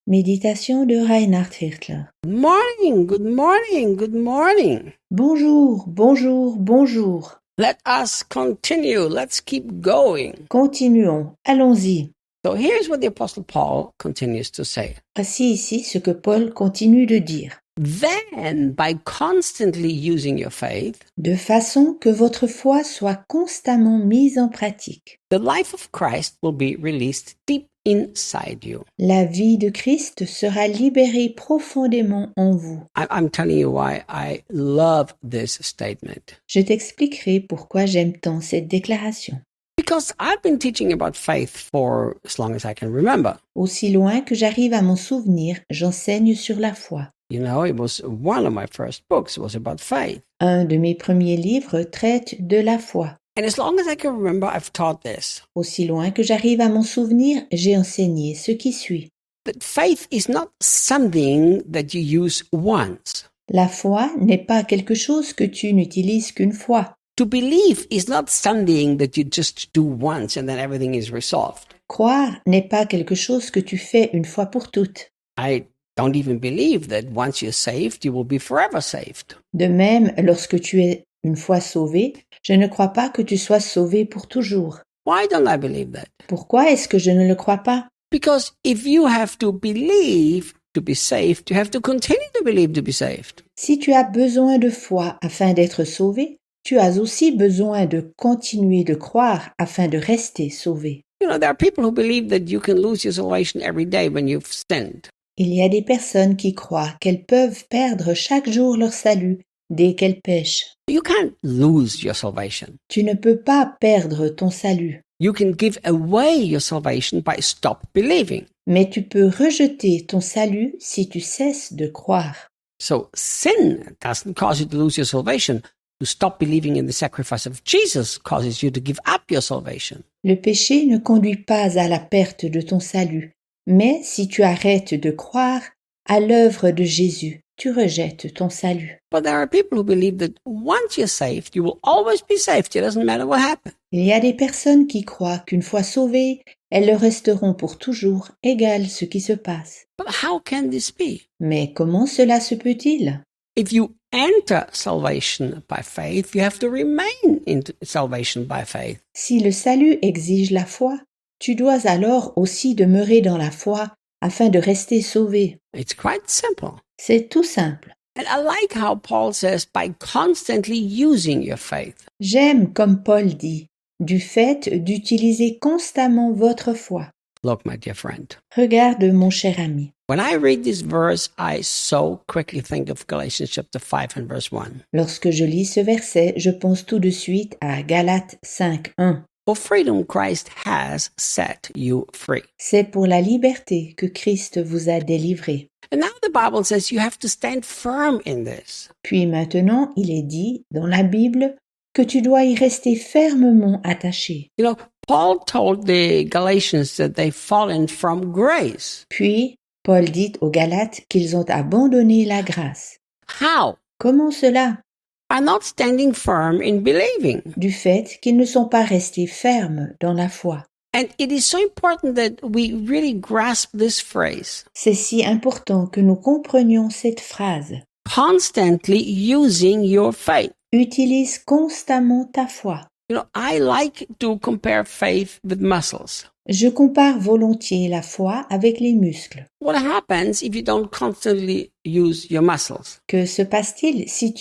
Méditation de Reinhard Hirtler. Good morning, good morning, good morning. Bonjour, bonjour, bonjour. Let us continue. Let's keep going. Continuons, allons-y. So here's what the Apostle Paul continues to say. Voici ici ce que Paul continue de dire. Then, by constantly using your faith, De façon que votre foi soit constamment mise en pratique. the life of Christ will be released deep inside you. La vie de Christ sera libérée profondément en vous. I'm telling you why I love this statement. Je t'expliquerai pourquoi j'aime tant cette déclaration. Because I've been teaching about faith for as long as I can remember. Aussi loin que j'arrive à m'en souvenir, j'enseigne sur la foi. You know, it was one of my first books. It was about faith. Un de mes premiers livres traite de la foi. And as long as I can remember, I've taught this. Aussi loin que j'arrive à m'en souvenir, j'ai enseigné ce qui suit. That faith is not something that you use once. La foi n'est pas quelque chose que tu n'utilises qu'une fois. To believe is not something that you just do once and then everything is resolved. Croire n'est pas quelque chose que tu fais une fois pour toutes. I don't even believe that once you're saved, you will be forever saved. De même, lorsque tu es une fois sauvé, je ne crois pas que tu sois sauvé pour toujours. Why don't I believe that? Pourquoi est-ce que je ne le crois pas? Because if you have to believe to be saved, you have to continue to believe to be saved. Si tu as besoin de foi afin d'être sauvé, tu as aussi besoin de continuer de croire afin de rester sauvé. You know, there are people who believe that you can lose your salvation every day when you've sinned. Il y a des personnes qui croient qu'elles peuvent perdre chaque jour leur salut dès qu'elles pêchent. You can't lose your salvation. Tu ne peux pas perdre ton salut, You can give away your salvation by stop believing. mais tu peux rejeter ton salut si tu cesses de croire. So sin doesn't cause you to lose your salvation. To stop believing in the sacrifice of Jesus causes you to give up your salvation. Le péché ne conduit pas à la perte de ton salut, mais si tu arrêtes de croire à l'œuvre de Jésus, tu rejettes ton salut. But there are people who believe that once you're saved, you will always be saved. It doesn't matter what happens. Il y a des personnes qui croient qu'une fois sauvées, elles le resteront pour toujours, égal ce qui se passe. But how can this be? Mais comment cela se peut-il? If you enter salvation by faith, you have to remain in salvation by faith. Si le salut exige la foi, tu dois alors aussi demeurer dans la foi afin de rester sauvé. It's quite simple. C'est tout simple. And I like how Paul says, by constantly using your faith. J'aime, comme Paul dit, du fait d'utiliser constamment votre foi. Look, my dear friend, Regarde, mon cher ami. when I read this verse, I so quickly think of Galatians chapter 5 and verse 1. Lorsque je lis ce verset, je pense tout de suite à Galates 5:1. For freedom Christ has set you free. C'est pour la liberté que Christ vous a délivré. And now the Bible says you have to stand firm in this. Puis maintenant, il est dit dans la Bible que tu dois y rester fermement attaché. You know, Paul told the Galatians that they've fallen from grace. Puis, Paul dit aux Galates qu'ils ont abandonné la grâce. How? Comment cela? By not standing firm in believing. Du fait qu'ils ne sont pas restés fermes dans la foi. And it is so important that we really grasp this phrase. C'est si important que nous comprenions cette phrase. Constantly using your faith. Utilise constamment ta foi. You know, I like to compare faith with muscles. Je compare volontiers la foi avec les muscles. What happens if you don't constantly use your muscles? Que se passe-t-il si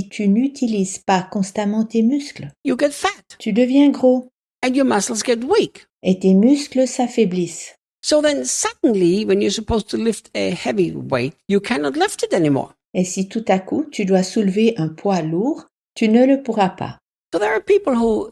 tu n'utilises pas constamment tes muscles? You get fat Tu deviens gros and your muscles get weak. et tes muscles s'affaiblissent. So then suddenly, when you're supposed to lift a heavy weight, you cannot lift it anymore. Et si tout à coup tu dois soulever un poids lourd, tu ne le pourras pas. So there are people who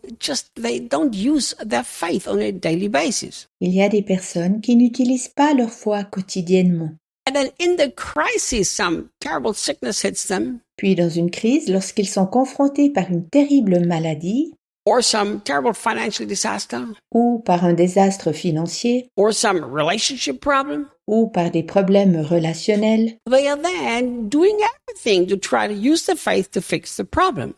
they don't use their faith on a daily basis. Il y a des personnes qui n'utilisent pas leur foi quotidiennement. And then in the crisis, some terrible sickness hits them, Puis dans une crise, lorsqu'ils sont confrontés par une terrible maladie or some terrible financial disaster, ou par un désastre financier or some relationship problem, ou par des problèmes relationnels, they are then doing everything to try to use the faith to fix the problem.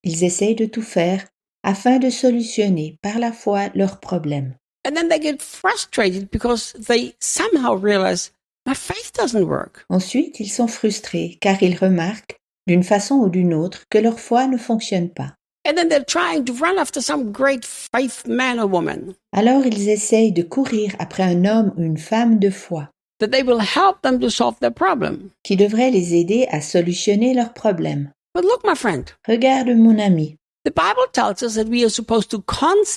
ils essayent de tout faire afin de solutionner par la foi leurs problèmes. And then they get frustrated because they somehow realize my faith doesn't work. Ensuite, ils sont frustrés car ils remarquent, d'une façon ou d'une autre, que leur foi ne fonctionne pas. And then they're trying to run after some great faith man or woman Alors ils essayent de courir après un homme ou une femme de foi that they will help them to solve their problem. qui devrait les aider à solutionner leurs problèmes. But look, my friend, Regarde mon ami, the Bible tells us that we are supposed to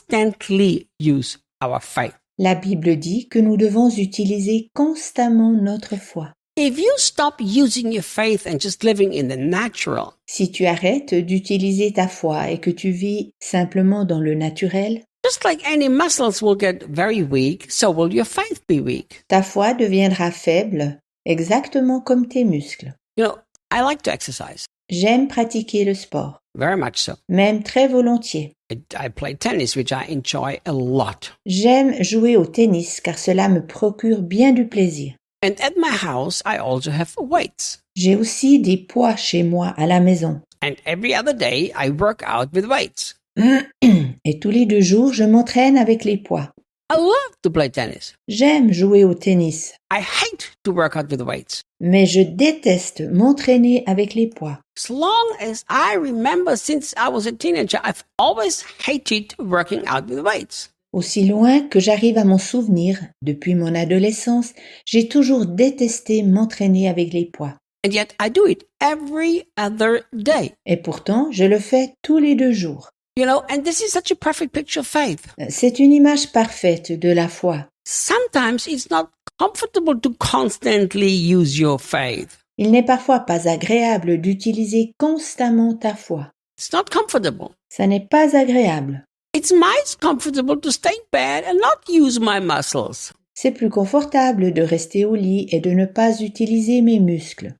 constantly use our faith. la Bible dit que nous devons utiliser constamment notre foi. If you stop using your faith and just living in the natural, Si tu arrêtes d'utiliser ta foi et que tu vis simplement dans le naturel, just like any muscles will get very weak, so will your faith be weak. ta foi deviendra faible, exactement comme tes muscles. You know, I like to exercise, J'aime pratiquer le sport, very much so. même très volontiers. I play tennis, which I enjoy a lot. J'aime jouer au tennis car cela me procure bien du plaisir. And at my house, I also have weights. J'ai aussi des poids chez moi à la maison. And every other day, I work out with weights. Et tous les 2 jours, je m'entraîne avec les poids. I love to play tennis. J'aime jouer au tennis, I hate to work out with weights. mais je déteste m'entraîner avec les poids. As long as I remember since I was a teenager, I've always hated working out with weights. Aussi loin que j'arrive à m'en souvenir, depuis mon adolescence, j'ai toujours détesté m'entraîner avec les poids. And yet I do it every other day. Et pourtant, je le fais tous les 2 jours. You know, and this is such a perfect picture of faith. C'est une image parfaite de la foi. Sometimes it's not comfortable to constantly use your faith. Il n'est parfois pas agréable d'utiliser constamment ta foi. It's not comfortable. Ça n'est pas agréable. It's most comfortable to stay in bed and not use my muscles. C'est plus confortable de rester au lit et de ne pas utiliser mes muscles.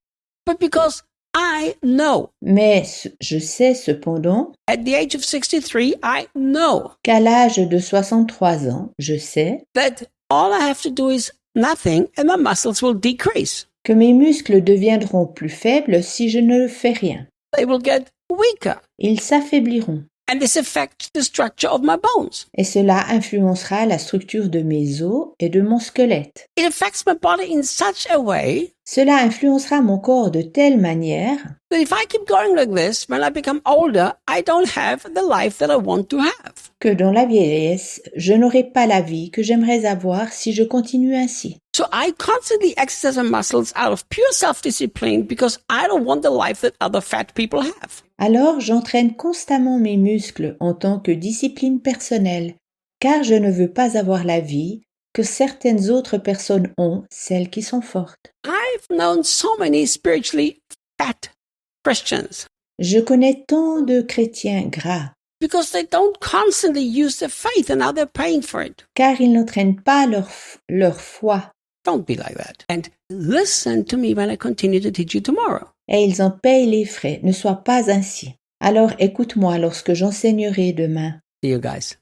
But because I know, Mais je sais cependant at the age of 63, I know qu'à l'âge de 63 ans, je sais that all I have to do is nothing and my muscles will decrease. que mes muscles deviendront plus faibles si je ne fais rien. They will get weaker. Ils s'affaibliront. And this affects the structure of my bones. Et cela influencera la structure de mes os et de mon squelette. It affects my body in such a way Cela influencera mon corps de telle manière that if I keep going like this, when I become older, I don't have the life that I want to have. que dans la vieillesse, je n'aurai pas la vie que j'aimerais avoir si je continue ainsi. So I constantly exercise my muscles out of pure self-discipline because I don't want the life that other fat people have. Alors j'entraîne constamment mes muscles en tant que discipline personnelle, car je ne veux pas avoir la vie que certaines autres personnes ont, celles qui sont fortes. I've known so many spiritually fat Christians Je connais tant de chrétiens gras, because they don't constantly use their faith and now they're paying for it. car ils n'entraînent pas leur foi, Don't be like that. And listen to me when I continue to teach you tomorrow. et ils en payent les frais. Ne sois pas ainsi. Alors écoute-moi lorsque j'enseignerai demain. See you guys.